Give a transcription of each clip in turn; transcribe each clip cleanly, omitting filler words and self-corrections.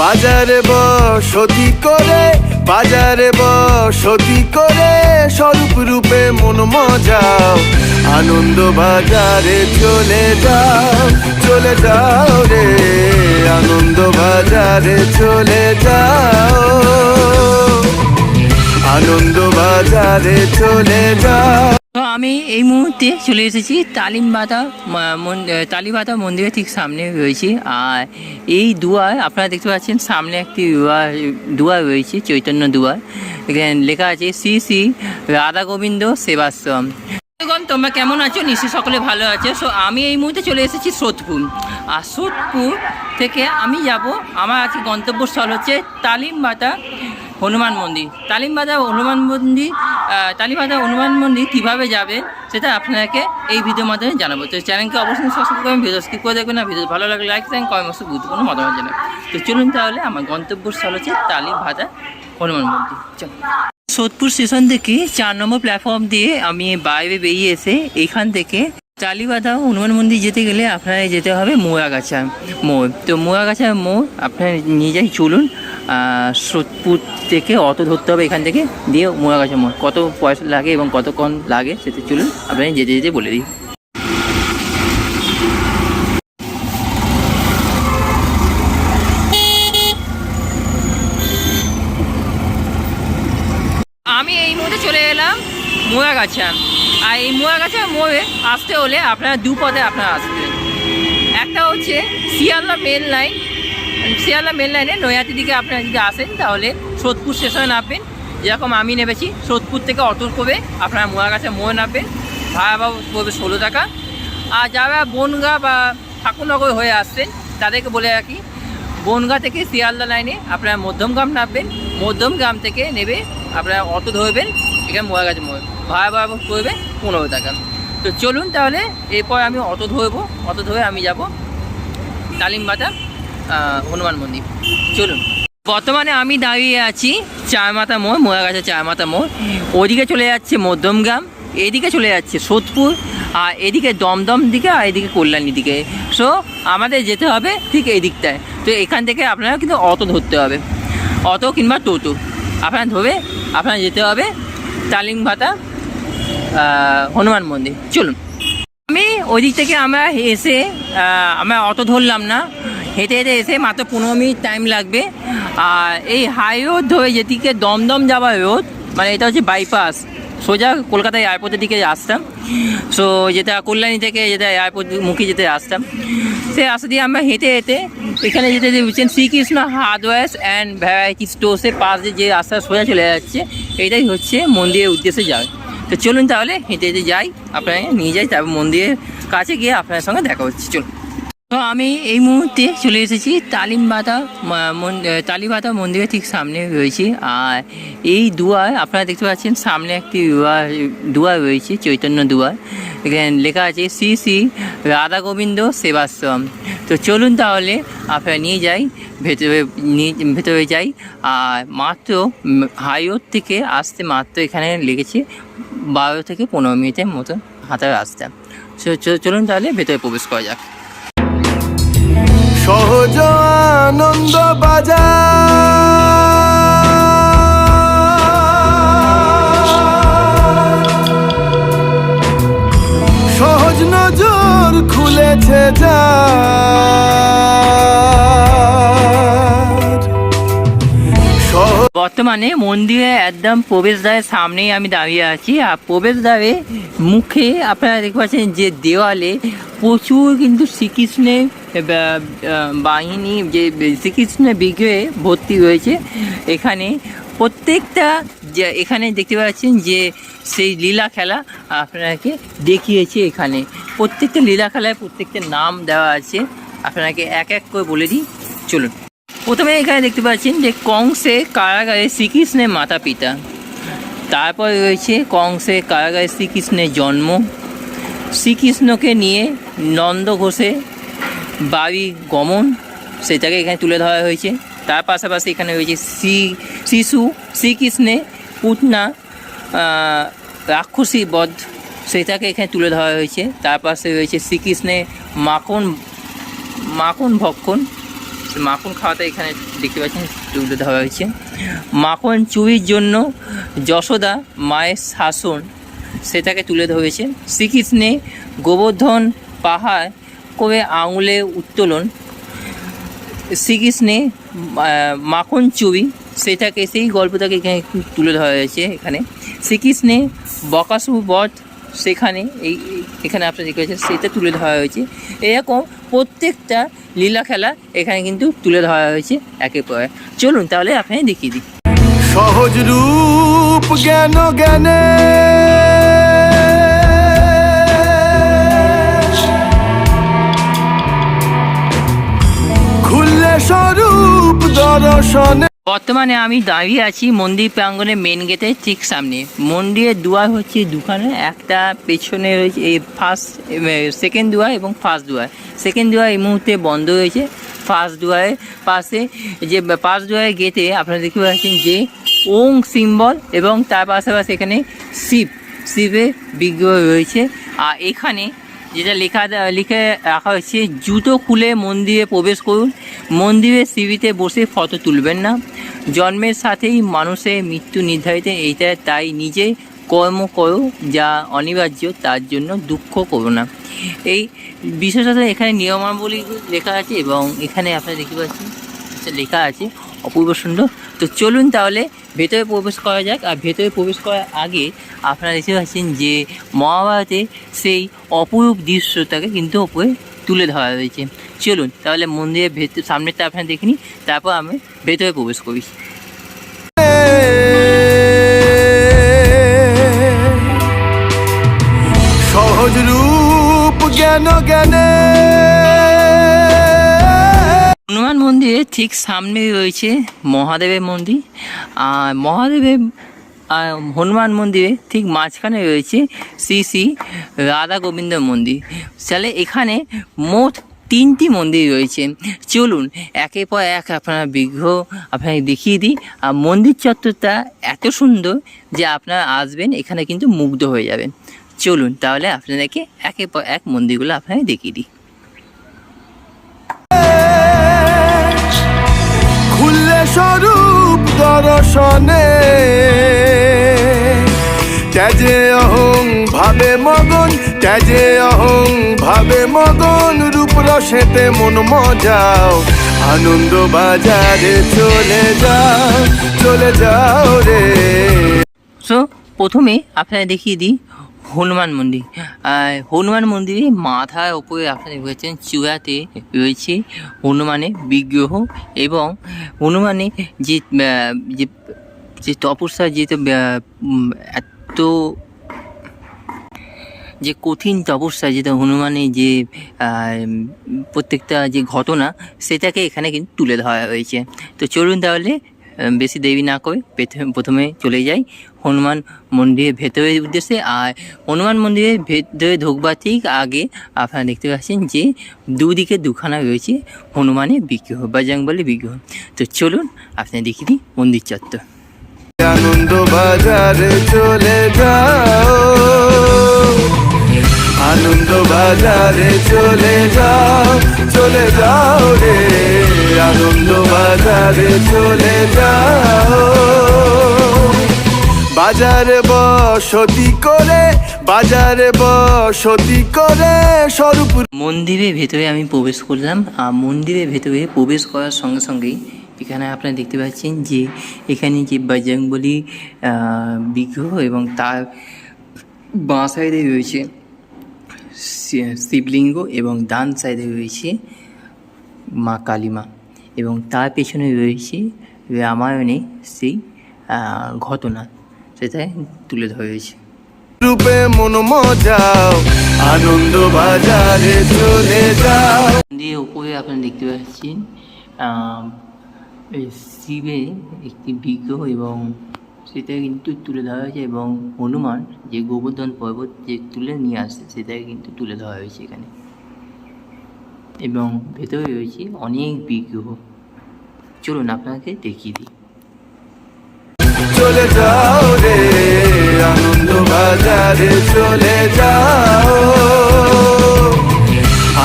বাজারে বসতি করে, বাজারে বসতি করে স্বরূপ রূপে মন মজাও। আনন্দ বাজারে চলে যাও, চলে যাও রে, আনন্দ বাজারে চলে যাও, আনন্দ বাজারে চলে যাও। তো আমি এই মুহূর্তে চলে এসেছি তালিবাদা মন্দিরের ঠিক সামনে রয়েছি। আর এই দুয়ার আপনারা দেখতে পাচ্ছেন, সামনে একটি দুয়ার রয়েছে, চৈতন্য দুয়ার। এখানে লেখা আছে শ্রী শ্রী রাধা গোবিন্দ সেবাশ্রম। তোমরা কেমন আছো? নিশ্চয়ই সকলে ভালো আছে। সো আমি এই মুহূর্তে চলে এসেছি সোদপুর। আর সোদপুর থেকে আমি যাব, আমার আজকে গন্তব্যস্থল হচ্ছে তালিবাদা হনুমান মন্দির। তালিবাদা হনুমান মন্দির কীভাবে যাবে সেটা আপনাকে এই ভিডিওর মাধ্যমে জানাবো। তো চ্যানেলকে অবশ্যই সাবস্ক্রাইব করবেন, ভিডিও স্কিপ করে দেখবেন না। ভিডিও ভালো লাগলে লাইক দেন, কমেন্ট বক্সে গুরুত্বপূর্ণ মতামত জানাবেন। তো চলুন তাহলে আমার গন্তব্যস্থল হচ্ছে তালিবাদা হনুমান মন্দির। চল, সোদপুর স্টেশন থেকে 4 নম্বর প্ল্যাটফর্ম দিয়ে আমি বাইরে বেরিয়ে এসে এইখান থেকে তালিবাদা হনুমান মন্দির যেতে গেলে আপনারা যেতে হবে মোয়াগাছা মোড়। তো মোয়াগাছা মোড় আপনারা নিয়ে যাই, চলুন। সোদপুর থেকে অটো ধরতে হবে এখান থেকে, দিয়ে মোয়াগাছা মোড়। কত পয়সা লাগে এবং কতক্ষণ লাগে সেটা চলুন আপনারা যেতে যেতে বলে দিই। আমি এই মুহূর্তে চলে এলাম মোয়াগাছা। আর এই মোয়াগাছা মোড়ে আসতে হলে আপনারা দু পথে আপনারা আসবেন। একটা হচ্ছে Sealdah main line, Sealdah main লাইনে নৈহাটির দিকে আপনারা যদি আসেন তাহলে সোদপুর স্টেশনে নামবেন, যেরকম আমি নেমেছি। সোদপুর থেকে অটো করে আপনারা মোয়াগাছা মোড়ে নামবেন, ভাড়া পড়বে 16 টাকা। আর যারা বনগাঁ বা ঠাকুরনগর হয়ে আসছেন তাদেরকে বলে রাখি, বনগাঁ থেকে শিয়ালদা লাইনে আপনারা মধ্যমগ্রাম নামবেন, মধ্যমগ্রাম থেকে নেবে আপনারা অটো ধরবেন এখানে মোয়াগাছা মোড়, ভাড়া পড়বে 15 টাকা। তো চলুন তাহলে এরপর আমি অটো ধরবো, অটো ধরে আমি যাব তালিবাদা হনুমান মন্দির। চলুন। বর্তমানে আমি দাঁড়িয়ে আছি চারমাথা মোড়, মোয়াগাছা চারমাথা মোড়। ওদিকে চলে যাচ্ছে মধ্যমগ্রাম, এদিকে চলে যাচ্ছে সোদপুর, আর এদিকে দমদম দিকে, আর এদিকে কল্যাণী দিকে। সো আমাদের যেতে হবে ঠিক এই দিকটায়। তো এখান থেকে আপনারা কিন্তু অটো ধরতে হবে, অটো কিংবা টোটো আপনারা ধরে আপনারা যেতে হবে তালিবাদা হনুমান মন্দির। চলুন। আমি ওই দিক থেকে আমরা এসে আমরা অটো ধরলাম না, হেঁটে হেঁটে এসে মাত্র 15 মিনিট টাইম লাগবে। আর এই হাই রোড ধরে যেদিকে দমদম যাওয়ার রোড, মানে এটা হচ্ছে বাইপাস, সোজা কলকাতা এয়ারপোর্টের দিকে আসতাম। সো যেটা কল্যাণী থেকে যেটা এয়ারপোর্ট মুখে যেতে আসতাম, সে রাস্তা দিয়ে আমরা হেঁটে হেঁটে এখানে যেতে বুঝছেন শ্রীকৃষ্ণ হার্ডওয়্যার অ্যান্ড ভ্যারাইটি স্টোর্সের পাশ দিয়ে যে রাস্তা সোজা চলে যাচ্ছে, এটাই হচ্ছে মন্দিরের উদ্দেশ্যে যাবে। তো চলুন তাহলে হেঁটে হেঁটে যাই, আপনাকে নিয়ে যাই, তারপর মন্দিরের কাছে গিয়ে আপনার সঙ্গে দেখা হচ্ছে। চলুন। তো আমি এই মুহূর্তে চলে এসেছি তালিবাদা মন্দিরের ঠিক সামনে রয়েছি। আর এই দুয়ার আপনারা দেখতে পাচ্ছেন, সামনে একটি দুয়ার রয়েছে, চৈতন্য দুয়ার। এখানে লেখা আছে শ্রী শ্রী রাধা গোবিন্দ সেবাশ্রম। তো চলুন তাহলে আপনারা নিয়ে যাই, ভেতরে যাই। আর মাত্র হাই রোড থেকে আসতে মাত্র এখানে লেগেছে 12 থেকে 15 মিনিটের মতো হাঁটার রাস্তা। চলুন তাহলে ভেতরে প্রবেশ করা যাক। সহজ আনন্দ বাজার, সহজ নজর খুলেছে বর্তমানে মন্দিরে একদম প্রবেশদ্বারের সামনেই আমি দাঁড়িয়ে আছি। আর প্রবেশদ্বারে মুখে আপনারা দেখতে পাচ্ছেন যে দেওয়ালে প্রচুর কিন্তু শ্রীকৃষ্ণের বাহিনী, যে শ্রীকৃষ্ণের বিগ্রহে ভর্তি রয়েছে। এখানে প্রত্যেকটা যে এখানে দেখতে পাচ্ছেন যে সেই লীলা খেলা আপনাকে দেখিয়েছে। এখানে প্রত্যেকটা লীলা খেলায় প্রত্যেকটা নাম দেওয়া আছে, আপনাকে এক এক করে বলে দিই। চলুন। প্রথমে এখানে দেখতে পাচ্ছেন যে কংসের কারাগারে শ্রীকৃষ্ণের মাতা পিতা, তারপর রয়েছে কংসের কারাগারে শ্রীকৃষ্ণের জন্ম, শ্রীকৃষ্ণকে নিয়ে নন্দ ঘোষে বাড়ি গমন, সেটাকে এখানে তুলে ধরা হয়েছে। তার পাশাপাশি এখানে রয়েছে শিশু শ্রীকৃষ্ণের পুতনা রাক্ষসী বধ, সেটাকে এখানে তুলে ধরা হয়েছে। তার পাশে রয়েছে শ্রীকৃষ্ণের মাখন ভক্ষণ, মাখন খাওয়াতে এখানে দেখতে পাচ্ছেন তুলে ধরা হয়েছে। মাখন চুরির জন্য যশোদা মায়ের শাসন সেটাকে তুলে ধরেছেন। শ্রীকৃষ্ণে গোবর্ধন পাহাড় করে আঙুলে উত্তোলন, শ্রীকৃষ্ণে মাখন চুরি সেটাকে, সেই গল্পটাকে এখানে তুলে ধরা হয়েছে। এখানে শ্রীকৃষ্ণে বকাসুর বধ সেখানে এখানে আপনারা দেখতে পাচ্ছেন সেটা তুলে ধরা হয়েছে। এরকম প্রত্যেকটা লীলা খেলা এখানে কিন্তু তুলে ধরা হয়েছে একের পর এক। চলুন তাহলে আপনাকে দেখিয়ে দিই। সহজ রূপ জ্ঞান জ্ঞানে খুললে স্বরূপ দর্শনে। বর্তমানে আমি দাঁড়িয়ে আছি মন্দির প্রাঙ্গণের মেন গেটের ঠিক সামনে। মন্দিরের দুয়ার হচ্ছে দুখানে, একটা পেছনে রয়েছে এই সেকেন্ড দুয়ার এবং ফার্স্ট দুয়ার। সেকেন্ড দুয়ার এই মুহূর্তে বন্ধ রয়েছে। ফার্স্ট দুয়ারের পাশে যে ফার্স্ট দুয়ারের গেটে আপনারা দেখতে পাচ্ছেন যে ওং সিম্বল এবং তার পাশাপাশি এখানে শিবের বিগ্রহ রয়েছে। আর এখানে যেটা লিখে রাখা হয়েছে, জুতো খুলে মন্দিরে প্রবেশ করুন, মন্দিরের সিঁড়িতে বসে ফটো তুলবেন না, জন্মের সাথেই মানুষের মৃত্যু নির্ধারিত, এইটা তাই নিজে কর্ম করো যা অনিবার্য, তার জন্য দুঃখ করো না। এই বিশেষত এখানে নিয়মাবলী লেখা আছে এবং এখানে আপনারা দেখতে পাচ্ছেন লেখা আছে অপূর্ব সুন্দর। তো চলুন তাহলে ভেতরে প্রবেশ করা যাক। আর ভেতরে প্রবেশ করার আগে আপনারা দেখতে পাচ্ছেন যে মহাভারতে সেই অপরূপ দৃশ্যটাকে কিন্তু ওপরে তুলে ধরা রয়েছে। চলুন তাহলে মন্দিরের সামনেটা আপনারা দেখে নিন, তারপর আমি ভেতরে প্রবেশ করি। সহজ রূপ জ্ঞান জ্ঞানে। হনুমান মন্দিরের ঠিক সামনে রয়েছে মহাদেবের মন্দির। আর মহাদেবের হনুমান মন্দিরে ঠিক মাঝখানে রয়েছে শ্রী শ্রী রাধা গোবিন্দ মন্দির। তাহলে এখানে মোট 3টি মন্দির রয়েছে। চলুন একের পর এক আপনারা বিগ্রহ আপনাকে দেখিয়ে দিই। আর মন্দির চত্বরটা এত সুন্দর যে আপনারা আসবেন এখানে কিন্তু মুগ্ধ হয়ে যাবেন। চলুন তাহলে আপনাদেরকে একের পর এক মন্দিরগুলো আপনাকে দেখিয়ে দিই। খুললে স্বরূপ দর্শনে ত্যাজে অহং ভাবে মগন, ত্যাজে অহং ভাবে মগন, রূপ রসেতে মন মজাও, আনন্দ বাজারে চলে যাও রে। সো প্রথমে আপনারা দেখিয়ে দিই হনুমান মন্দির। হনুমান মন্দিরে মাথার ওপরে আপনারা দেখছেন চূড়াতে রয়েছে হনুমানের বিগ্রহ এবং হনুমানের যে তপস্যা এত যে কঠিন তপস্যা, যেটা হনুমানের যে প্রত্যেকটা যে ঘটনা সেটাকে এখানে কিন্তু তুলে ধরা হয়েছে। তো চলুন তাহলে বেশি দেরি না করে প্রথমে চলে যাই হনুমান মন্দিরের ভেতরের উদ্দেশ্যে। আর হনুমান মন্দিরের ভেতরে ঢোকবার ঠিক আগে আপনারা দেখতে পাচ্ছেন যে দুদিকে দুখানা রয়েছে হনুমানের বিগ্রহ, বজরংবলী বিগ্রহ। তো চলুন আপনারা দেখিয়ে দিই মন্দির চত্বর। আনন্দ বাজারে চলে যাও, আনন্দ বাজারে চলে যাও রে, আনন্দ বাজারে চলে যাও। বাজারে বসতি করে, বাজারে বসতি করে স্বরূপ। মন্দিরের ভেতরে আমি প্রবেশ করলাম। আর মন্দিরের ভেতরে প্রবেশ করার সঙ্গে সঙ্গেই এখানে আপনারা দেখতে পাচ্ছেন যে এখানে যে বজরংবলী বিগ্রহ এবং তার বাঁ সাইডে রয়েছে শিবলিঙ্গ এবং ডান সাইডে রয়েছে মা কালীমা এবং তার পেছনে রয়েছে রামায়ণে সেই ঘটনা, সেটাই তুলে ধরা হয়েছে। রূপে মন মজাও, আনন্দ বাজারে চলে যাও। দিয়ে উপরে আপনারা দেখতে পাচ্ছেন শিবের একটি বিগ্রহ এবং সেটা কিন্তু তুলে ধরা হয়েছে এবং হনুমান যে গোবর্ধন পর্বত যে তুলে নিয়ে আসে সেটাকে কিন্তু তুলে ধরা হয়েছে এখানে। এবং ভেতরে রয়েছে অনেক বিগ্রহ। চলুন আপনাকে দেখিয়ে দিই। চলে যাও রে, আনন্দ বাজারে চলে যাও,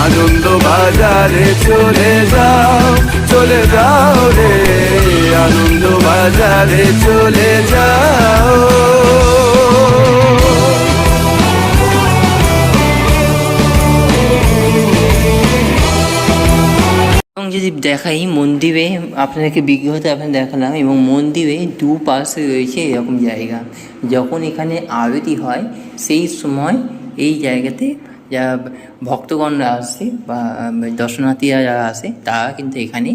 আনন্দ বাজারে চলে যাও রে আনন্দ বাজারে চলে যাও। এবং যদি দেখাই মন্দিরে আপনাদেরকে বিগ্রহতে আপনার দেখালাম, এবং মন্দিরে দুপাশে রয়েছে এরকম জায়গা। যখন এখানে আরতি হয় সেই সময় এই জায়গাতে যারা ভক্তগণরা আসে বা দর্শনার্থীরা যারা আসে তারা কিন্তু এখানে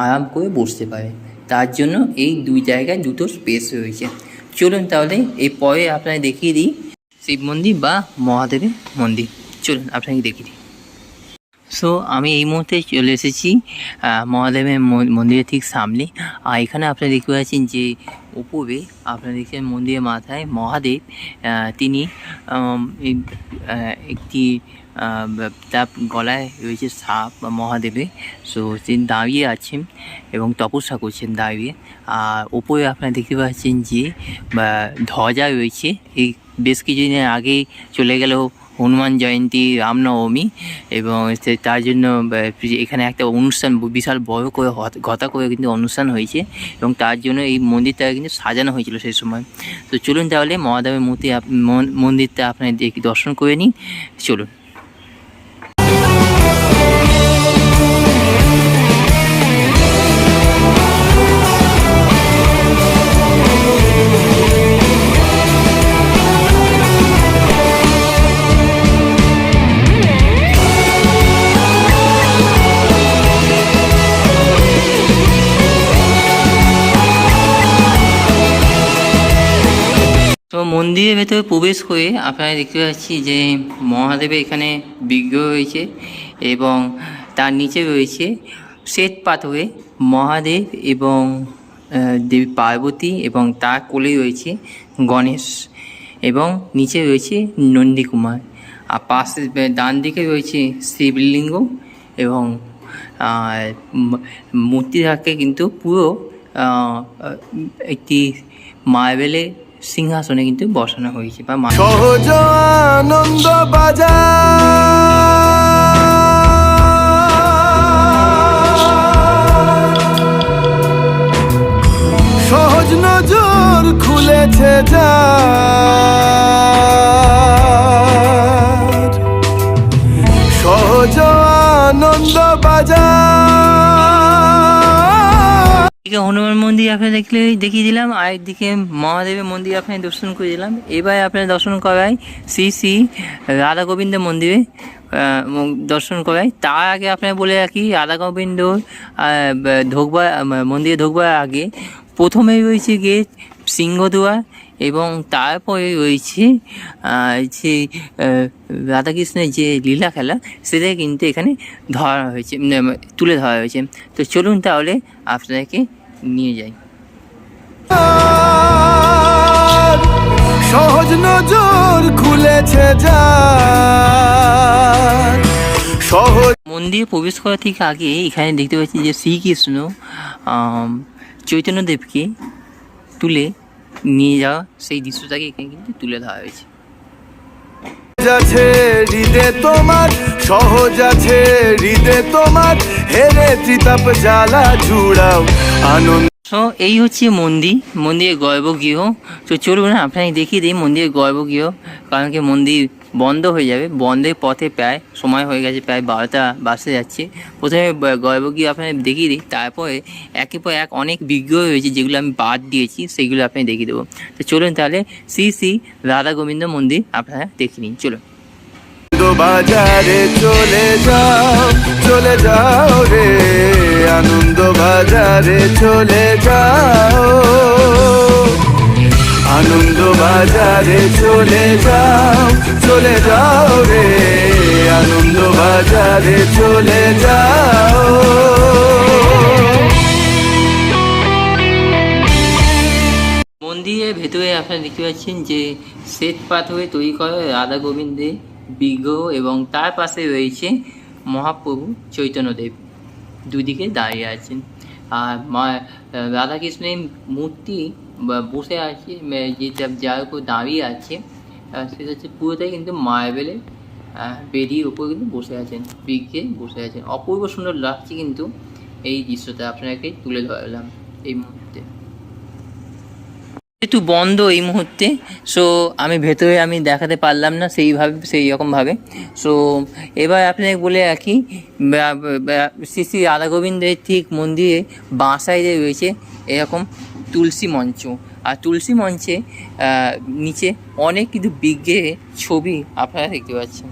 আরাম করে বসতে পারে। তার জন্য এই দুই জায়গায় দুটো স্পেস রয়েছে। চলুন তাহলে এই পরে আপনাকে দেখিয়ে দিই শিব মন্দির বা মহাদেবের মন্দির। চলুন আপনাকে দেখিয়ে দিই। সো আমি এই মুহূর্তে চলে এসেছি মহাদেবের মন্দিরের ঠিক সামনে। আর এখানে আপনারা দেখতে পাচ্ছেন যে উপরে আপনারা দেখছেন মন্দিরের মাথায় মহাদেব, তিনি একটি তার গলায় রয়েছে সাপ বা মহাদেবে। সো তিনি দাঁড়িয়ে আছেন এবং তপস্যা করছেন দাঁড়িয়ে। আর উপরে আপনারা দেখতে পাচ্ছেন যে ধ্বজা রয়েছে। এই বেশ কিছুদিনের আগেই চলে গেল হনুমান জয়ন্তী, রামনবমী, এবং তার জন্য এখানে একটা অনুষ্ঠান বিশাল বড় করে ঘটা করে কিন্তু অনুষ্ঠান হয়েছে, এবং তার জন্য এই মন্দিরটা কিন্তু সাজানো হয়েছিল সেই সময়। তো চলুন তাহলে মহাদেবের মন্দিরটা আপনার দর্শন করে নিন। চলুন। তো মন্দিরের ভেতরে প্রবেশ করে আপনারা দেখতে পাচ্ছি যে মহাদেবের এখানে বিগ্রহ রয়েছে, এবং তার নিচে রয়েছে শ্বেত পাথরে মহাদেব এবং দেবী পার্বতী, এবং তার কোলে রয়েছে গণেশ, এবং নিচে রয়েছে নন্দীকুমার। আর পাশে ডান দিকে রয়েছে শিবলিঙ্গ, এবং মূর্তিটাকে কিন্তু পুরো একটি মার্বেলে সিংহাসনে কিন্তু বসানো হয়েছে বা সহজ আনন্দ বাজার, সহজ নজর খুলেছে যার, সহজ আনন্দ বাজার। হনুমান মন্দির আপনারা দেখিয়ে দিলাম, আর একদিকে মহাদেবের মন্দির আপনার দর্শন করে দিলাম। এবার আপনারা দর্শন করাই শ্রী শ্রী রাধা গোবিন্দ মন্দিরে দর্শন করাই। তার আগে আপনারা বলে রাখি, রাধা গোবিন্দ মন্দিরে ঢোকবার আগে প্রথমে রয়েছে গিয়ে সিংহদুয়ার, এবং তারপরে রয়েছে যে রাধাকৃষ্ণের যে লীলা খেলা সেটা কিন্তু এখানে ধরা হয়েছে, তুলে ধরা হয়েছে। তো চলুন তাহলে আপনাদেরকে নিয়ে যাই। সহজ নজর খুলেছে যার, সহজ। মন্দিরে প্রবেশ করার ঠিক আগে এখানে দেখতে পাচ্ছি যে শ্রীকৃষ্ণ চৈতন্যদেবকে তুলে নিয়ে যাওয়া সেই দৃশ্যটাকে এখানে কিন্তু তুলে ধরা হয়েছে। আছে হৃদে তোমার, সহজ আছে হৃদে তোমার, হেরে ত্রিতাপ জ্বালা জুড়াও আনন্দ। তো এই হচ্ছে মন্দিরের গর্ভগৃহ। তো চলুন আপনাকে দেখিয়ে দিই মন্দিরের গর্ভগৃহ, কারণ কি মন্দির বন্ধ হয়ে যাবে, বন্ধের পথে প্রায় সময় হয়ে গেছে, প্রায় 12টা বাজতে যাচ্ছে। প্রথমে গর্ভগৃহ আপনাকে দেখিয়ে দিই, তারপরে একের পর এক অনেক বিগ্রহ রয়েছে যেগুলো আমি বাদ দিয়েছি, সেগুলো আপনাকে দেখিয়ে দেবো। তো চলুন তাহলে শ্রী শ্রী রাধা গোবিন্দ মন্দির আপনারা দেখে নিন। চলুন। বাজারে চলে যাও রে আনন্দ বাজারে চলে যাও, আনন্দ বাজারে চলে যাও রে আনন্দ বাজারে চলে যাও। মন্দিরের ভেতরে আপনারা দেখতে পাচ্ছেন যে শ্বেত পাথরে তৈরি করা রাধা গোবিন্দের বিগ্রহ, এবং তার পাশে রয়েছে মহাপ্রভু চৈতন্যদেব দুদিকে দাঁড়িয়ে আছেন। আর রাধাকৃষ্ণের মূর্তি বসে আছে, যেটা যার উপর দাঁড়িয়ে আছে সেটা হচ্ছে পুরোটাই কিন্তু মার্বেলে বেরিয়ে উপরে কিন্তু বসে আছেন, বিজ্ঞে বসে আছেন। অপূর্ব সুন্দর লাগছে কিন্তু এই দৃশ্যটা আপনাকে তুলে ধরলাম এই মুহূর্তে। যেহেতু বন্ধ এই মুহূর্তে, সো আমি ভেতরে আমি দেখাতে পারলাম না সেই রকমভাবে। সো এবার আপনাকে বলে রাখি, শ্রী শ্রী রাধা গোবিন্দের ঠিক মন্দিরে বাঁ সাইডে রয়েছে এরকম তুলসী মঞ্চ, আর তুলসী মঞ্চে নিচে অনেক কিন্তু বিজ্ঞের ছবি আপনারা দেখতে পাচ্ছেন।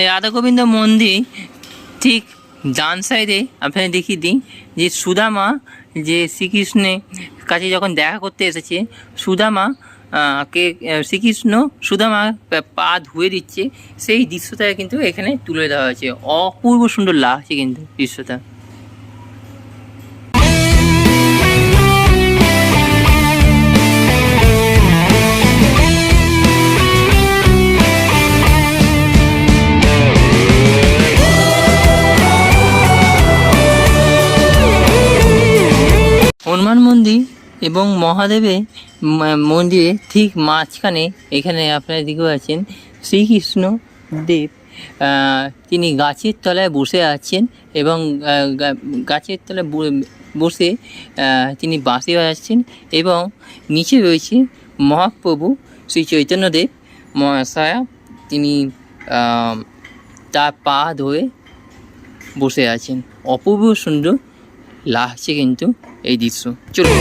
রাধা গোবিন্দ মন্দির ঠিক ডান সাইডে আপনাদের দেখিয়ে দিই যে সুদামা যে শ্রীকৃষ্ণের কাছে যখন দেখা করতে এসেছে, সুদামা কে শ্রীকৃষ্ণ সুদামা পা ধুয়ে দিচ্ছে, সেই দৃশ্যটা কিন্তু এখানে তুলে দেওয়া হয়েছে। অপূর্ব সুন্দর লাগছে কিন্তু দৃশ্যটা। হনুমান মন্দির এবং মহাদেবের মন্দিরে ঠিক মাঝখানে এখানে আপনারা দেখতে পাচ্ছেন শ্রীকৃষ্ণ দেব, তিনি গাছের তলায় বসে আছেন এবং গাছের তলায় বসে তিনি বাঁশি বাজাচ্ছেন এবং নিচে রয়েছে মহাপ্রভু শ্রী চৈতন্যদেব মহাশয়া, তিনি তার পা ধরে বসে আছেন। অপূর্ব সুন্দর লাগছে কিন্তু এই দৃশ্য। চলুন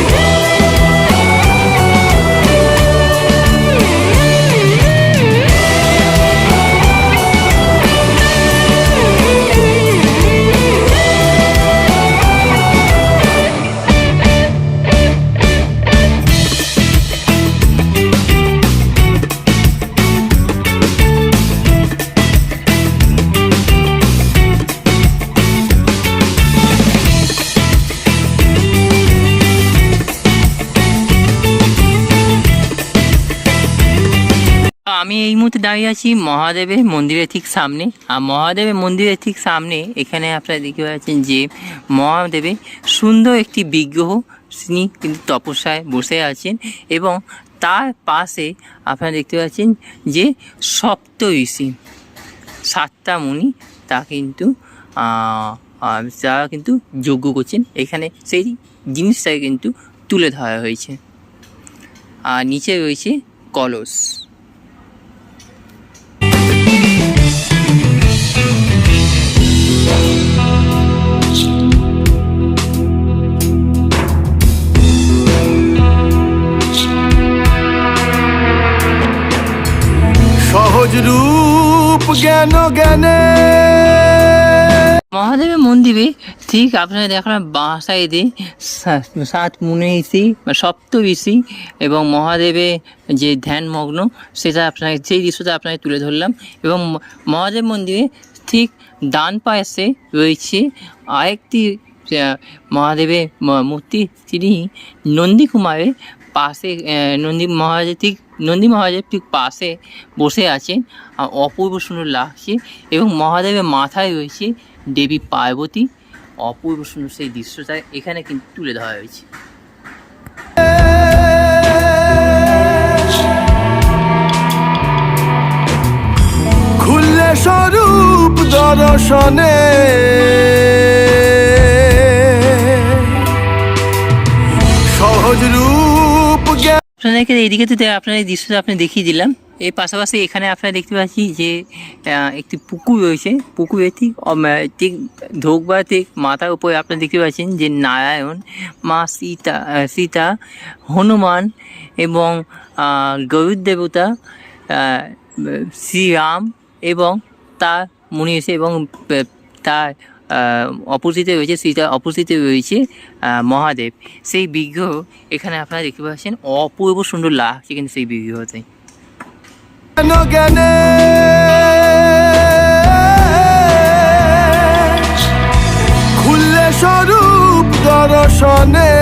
আমি এই মুহূর্তে দাঁড়িয়ে আছি মহাদেবের মন্দিরের ঠিক সামনে, আর মহাদেবের মন্দিরের ঠিক সামনে এখানে আপনারা দেখতে পাচ্ছেন যে মহাদেবের সুন্দর একটি বিগ্রহ, তিনি কিন্তু তপস্যায় বসে আছেন এবং তার পাশে আপনারা দেখতে পাচ্ছেন যে সপ্ত ঋষি, 7টা মুনি তা কিন্তু যারা কিন্তু যজ্ঞ করছেন, এখানে সেই জিনিসটাকে কিন্তু তুলে ধরা হয়েছে। আর নিচে রয়েছে কলস। সহজ রূপ জ্ঞান জ্ঞানে। মহাদেবের মন্দিরে ঠিক আপনারা দেখলাম বাঁ সাইডে 7 মুনি ঋষি বা সপ্ত ঋষি এবং মহাদেবের যে ধ্যানমগ্ন সেটা আপনার সেই দৃশ্যটা আপনাকে তুলে ধরলাম। এবং মহাদেব মন্দিরে ঠিক ডান পাশে রয়েছে আরেকটি মহাদেবের মূর্তি, তিনি নন্দী কুমারের পাশে, নন্দী মহাদেব ঠিক পাশে বসে আছেন। অপূর্ব সুন্দর লাগছে এবং মহাদেবের মাথায় রয়েছে দেবী পার্বতী। অপূর্ব সুন্দর সেই দৃশ্যটা এখানে কিন্তু তুলে ধরা হয়েছে। খুললে স্বরূপ দর্শনে সহজ রূপ জ্ঞান। আপনাদেরকে এইদিকে তো আপনার এই দৃশ্যটা আপনি দেখিয়ে দিলাম। এর পাশাপাশি এখানে আপনারা দেখতে পাচ্ছি যে একটি পুকুর রয়েছে। পুকুরে ঠিক ঢোকবার ঠিক মাথার উপরে আপনারা দেখতে পাচ্ছেন যে নারায়ণ, মা সীতা, হনুমান এবং গরুড় দেবতা, শ্রীরাম এবং তার মুনি এসে এবং তার অপোজিটে রয়েছে সীতার অপোজিটে রয়েছে মহাদেব। সেই বিগ্রহ এখানে আপনারা দেখতে পাচ্ছেন। অপূর্ব সুন্দর লাগছে কিন্তু সেই বিগ্রহতে। জ্ঞানে খুললে স্বরূপ দর্শনে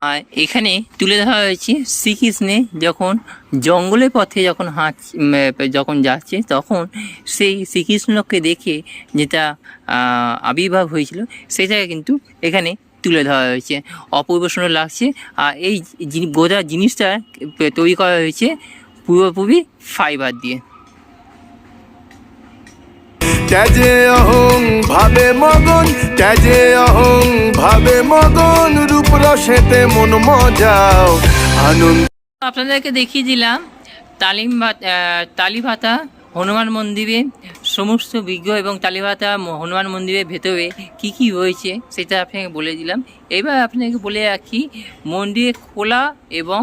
আর এখানে তুলে ধরা হয়েছে শ্রীকৃষ্ণে যখন জঙ্গলের পথে যখন যখন যাচ্ছে তখন সেই শ্রীকৃষ্ণকে দেখে যেটা আবির্ভাব হয়েছিল সেটাকে কিন্তু এখানে তুলে ধরা হয়েছে। অপূর্ব সুন্দর লাগছে। আর এই গোটা জিনিসটা তৈরি করা হয়েছে পূর্বপুরী ফাইবার দিয়ে। ত্যাজে অহং ভাবে মগন, ত্যাজে অহং ভাবে মগন, রূপ রসেতে মন মজাও আনন্দ। আপনাদেরকে দেখিয়ে দিলাম তালিভাতা হনুমান মন্দিরে সমস্ত বিজ্ঞ এবং তালিভাতা হনুমান মন্দিরের ভেতরে কি কি রয়েছে সেটা আপনাকে বলে দিলাম। এবার আপনাকে বলে রাখি মন্দিরে খোলা এবং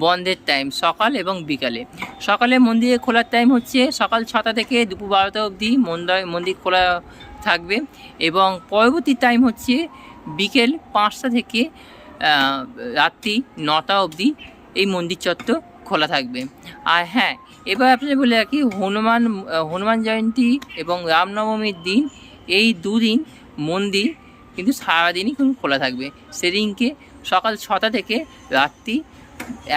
বন্ধের টাইম সকাল এবং বিকালে। সকালে মন্দিরে খোলার টাইম হচ্ছে সকাল 6টা থেকে দুপুর 12টা অবধি মন্দির খোলা থাকবে এবং পরবর্তী টাইম হচ্ছে বিকেল 5টা থেকে রাত্রি 9টা অবধি এই মন্দির চত্বর খোলা থাকবে। আর হ্যাঁ, এবার আপনাদের বলে রাখি হনুমান জয়ন্তী এবং রামনবমীর দিন এই দুদিন মন্দির কিন্তু সারাদিনই কিন্তু খোলা থাকবে। সেদিনকে সকাল 6টা থেকে রাত্রি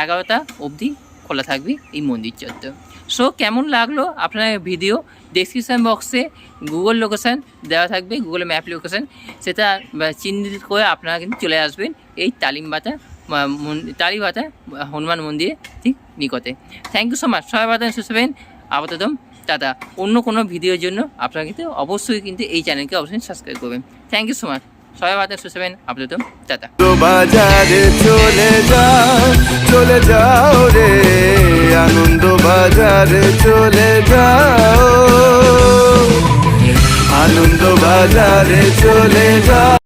11টা অবধি খোলা থাকবে এই মন্দির চত্বর। সো কেমন লাগলো আপনার ভিডিও, ডেসক্রিপশান বক্সে গুগল লোকেশান দেওয়া থাকবে, গুগল ম্যাপ লোকেশান, সেটা চিহ্নিত করে আপনারা কিন্তু চলে আসবেন এই তালিভাতা হনুমান মন্দিরে ঠিক নিকটে। Thank you so much. সবাই ভালো থাকবেন, সুস্থ থাকবেন। আপাতত টাটা। অন্য কোনো ভিডিওর জন্য আপনারা কিন্তু অবশ্যই কিন্তু এই চ্যানেলকে অবশ্যই সাবস্ক্রাইব করবেন। Thank you so much. সবাই ভালো থাকবেন, সুস্থ থাকবেন। আপাতত টাটা। বাজারে চলে যাও রে, আনন্দ বাজারে চলে যাও, আনন্দ বাজারে চলে যাও।